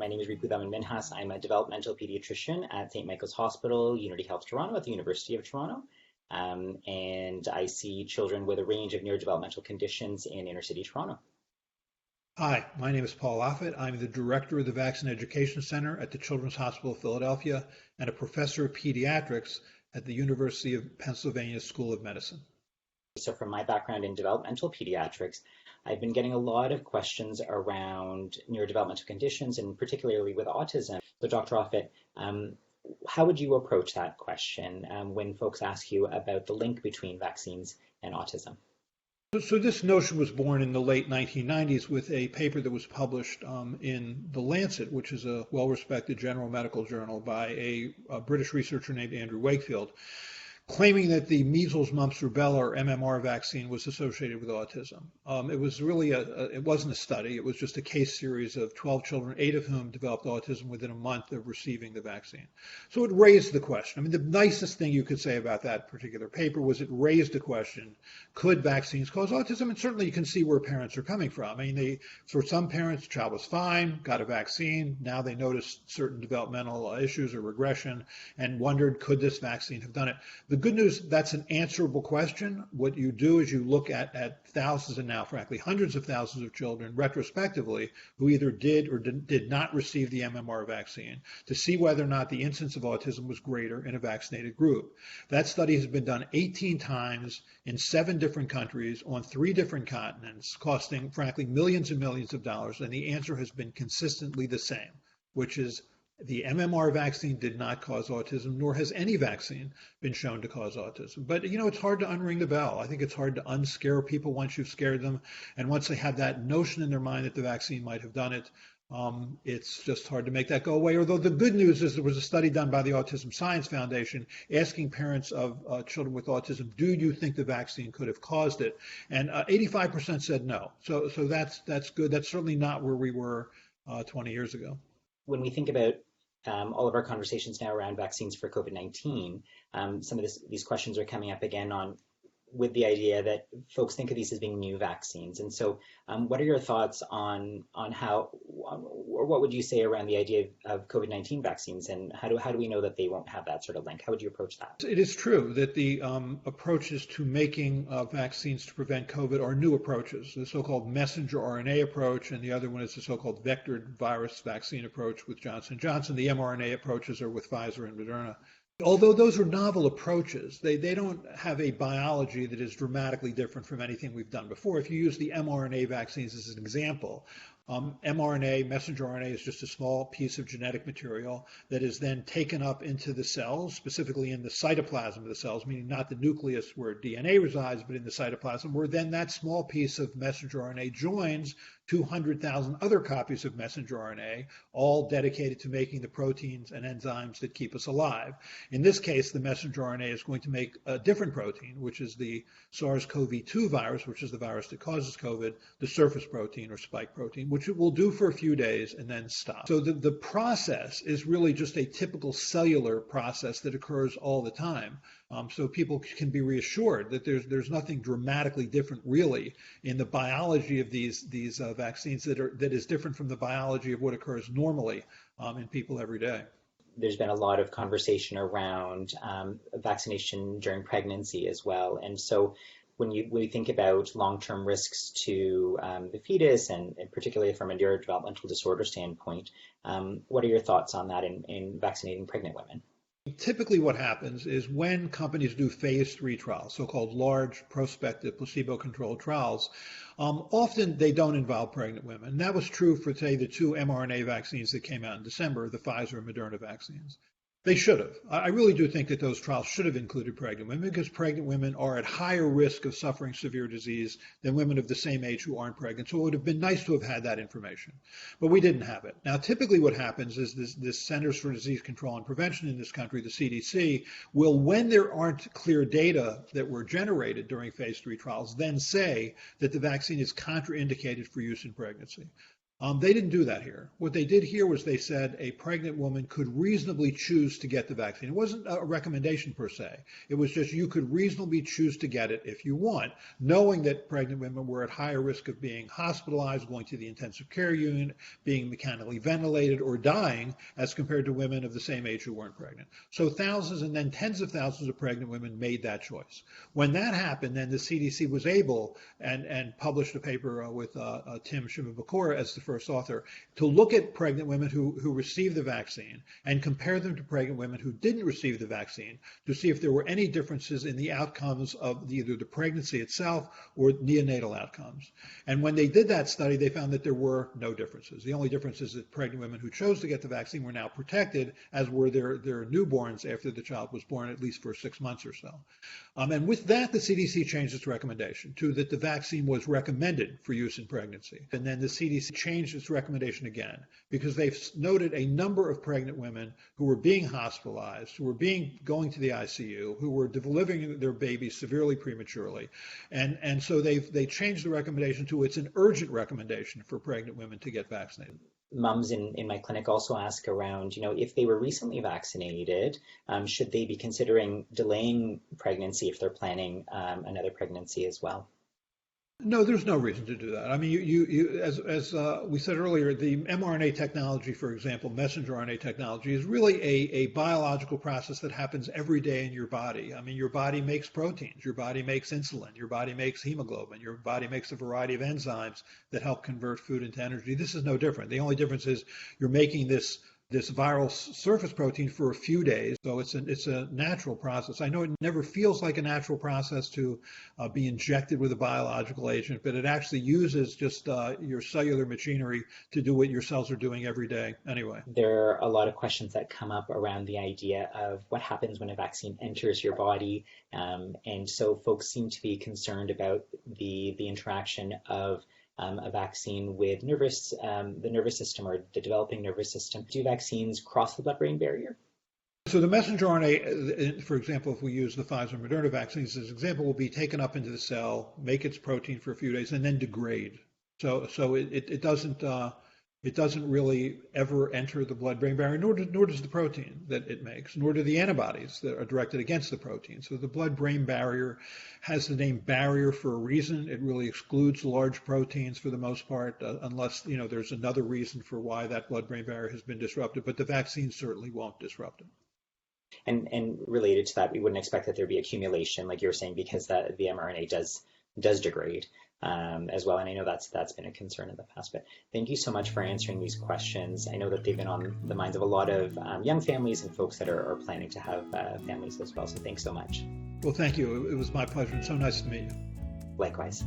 My name is Ripu Daman Minhas. I'm a developmental pediatrician at St. Michael's Hospital, Unity Health Toronto at the University of Toronto. And I see children with a range of neurodevelopmental conditions in inner city Toronto. Hi, my name is Paul Offit. I'm the director of the Vaccine Education Center at the Children's Hospital of Philadelphia and a professor of pediatrics at the University of Pennsylvania School of Medicine. So from my background in developmental pediatrics, I've been getting a lot of questions around neurodevelopmental conditions and particularly with autism. So Dr. Offit, how would you approach that question when folks ask you about the link between vaccines and autism? So this notion was born in the late 1990s with a paper that was published in The Lancet, which is a well-respected general medical journal by a British researcher named Andrew Wakefield, claiming that the measles, mumps, rubella, or MMR vaccine was associated with autism. It was really it wasn't a study. It was just a case series of 12 children, 8 of whom developed autism within a month of receiving the vaccine. So it raised the question. I mean, the nicest thing you could say about that particular paper was it raised the question, could vaccines cause autism? And certainly you can see where parents are coming from. I mean, for some parents, the child was fine, got a vaccine. Now they noticed certain developmental issues or regression and wondered, could this vaccine have done it? The good news, that's an answerable question. What you do is you look at thousands and now, frankly, hundreds of thousands of children retrospectively who either did or did not receive the MMR vaccine to see whether or not the incidence of autism was greater in a vaccinated group. That study has been done 18 times in 7 different countries on 3 different continents, costing, frankly, millions and millions of dollars, and the answer has been consistently the same, which is the MMR vaccine did not cause autism, nor has any vaccine been shown to cause autism. But, it's hard to unring the bell. I think it's hard to unscare people once you've scared them. And once they have that notion in their mind that the vaccine might have done it, it's just hard to make that go away. Although the good news is there was a study done by the Autism Science Foundation asking parents of children with autism, do you think the vaccine could have caused it? And 85% said no. So that's good. That's certainly not where we were 20 years ago. When we think about all of our conversations now around vaccines for COVID-19, some of these questions are coming up again with the idea that folks think of these as being new vaccines. And so what are your thoughts on how, or what would you say around the idea of COVID-19 vaccines, and how do we know that they won't have that sort of link? How would you approach that? It is true that the approaches to making vaccines to prevent COVID are new approaches. The so-called messenger RNA approach, and the other one is the so-called vectored virus vaccine approach with Johnson & Johnson. The mRNA approaches are with Pfizer and Moderna. Although those are novel approaches, they don't have a biology that is dramatically different from anything we've done before. If you use the mRNA vaccines as an example, mRNA, messenger RNA, is just a small piece of genetic material that is then taken up into the cells, specifically in the cytoplasm of the cells, meaning not the nucleus where DNA resides, but in the cytoplasm, where then that small piece of messenger RNA joins 200,000 other copies of messenger RNA, all dedicated to making the proteins and enzymes that keep us alive. In this case, the messenger RNA is going to make a different protein, which is the SARS-CoV-2 virus, which is the virus that causes COVID, the surface protein or spike protein, which it will do for a few days and then stop. So the process is really just a typical cellular process that occurs all the time. So people can be reassured that there's nothing dramatically different really in the biology of these vaccines that is different from the biology of what occurs normally in people every day. There's been a lot of conversation around vaccination during pregnancy as well. And so when we think about long-term risks to the fetus, and particularly from a neurodevelopmental disorder standpoint, what are your thoughts on that in vaccinating pregnant women? Typically what happens is when companies do phase 3 trials, so-called large prospective placebo-controlled trials, often they don't involve pregnant women. And that was true for, say, the 2 mRNA vaccines that came out in December, the Pfizer and Moderna vaccines. They should have. I really do think that those trials should have included pregnant women because pregnant women are at higher risk of suffering severe disease than women of the same age who aren't pregnant. So it would have been nice to have had that information. But we didn't have it. Now, typically what happens is this Centers for Disease Control and Prevention in this country, the CDC, will, when there aren't clear data that were generated during phase 3 trials, then say that the vaccine is contraindicated for use in pregnancy. They didn't do that here. What they did here was they said a pregnant woman could reasonably choose to get the vaccine. It wasn't a recommendation per se. It was just you could reasonably choose to get it if you want, knowing that pregnant women were at higher risk of being hospitalized, going to the intensive care unit, being mechanically ventilated, or dying as compared to women of the same age who weren't pregnant. So thousands and then tens of thousands of pregnant women made that choice. When that happened, then the CDC was able and published a paper with Tim Shimabukuro as the first author to look at pregnant women who received the vaccine and compare them to pregnant women who didn't receive the vaccine to see if there were any differences in the outcomes of either the pregnancy itself or neonatal outcomes. And when they did that study, they found that there were no differences. The only difference is that pregnant women who chose to get the vaccine were now protected, as were their newborns after the child was born, at least for 6 months or so. And with that, the CDC changed its recommendation to that the vaccine was recommended for use in pregnancy. And then the CDC changed its recommendation again because they've noted a number of pregnant women who were being hospitalized, who were going to the ICU, who were delivering their babies severely prematurely. And so they changed the recommendation to it's an urgent recommendation for pregnant women to get vaccinated. Mums in my clinic also ask around, if they were recently vaccinated, should they be considering delaying pregnancy if they're planning another pregnancy as well? No, there's no reason to do that. I mean, as we said earlier, the mRNA technology, for example, messenger RNA technology, is really a biological process that happens every day in your body. I mean, your body makes proteins, your body makes insulin, your body makes hemoglobin, your body makes a variety of enzymes that help convert food into energy. This is no different. The only difference is you're making this viral surface protein for a few days. So it's a natural process. I know it never feels like a natural process to be injected with a biological agent, but it actually uses just your cellular machinery to do what your cells are doing every day anyway. There are a lot of questions that come up around the idea of what happens when a vaccine enters your body. And so folks seem to be concerned about the interaction of a vaccine with the nervous system or the developing nervous system. Do vaccines cross the blood-brain barrier? So the messenger RNA, for example, if we use the Pfizer and Moderna vaccines as an example, will be taken up into the cell, make its protein for a few days, and then degrade. So it doesn't really ever enter the blood-brain barrier, nor does the protein that it makes, nor do the antibodies that are directed against the protein. So the blood-brain barrier has the name barrier for a reason. It really excludes large proteins for the most part, unless there's another reason for why that blood-brain barrier has been disrupted. But the vaccine certainly won't disrupt it. And related to that, we wouldn't expect that there'd be accumulation, like you were saying, because the mRNA does degrade. As well. And I know that's been a concern in the past, but thank you so much for answering these questions. I know that they've been on the minds of a lot of young families and folks that are planning to have families as well. So thanks so much. Well, thank you. It was my pleasure and so nice to meet you. Likewise.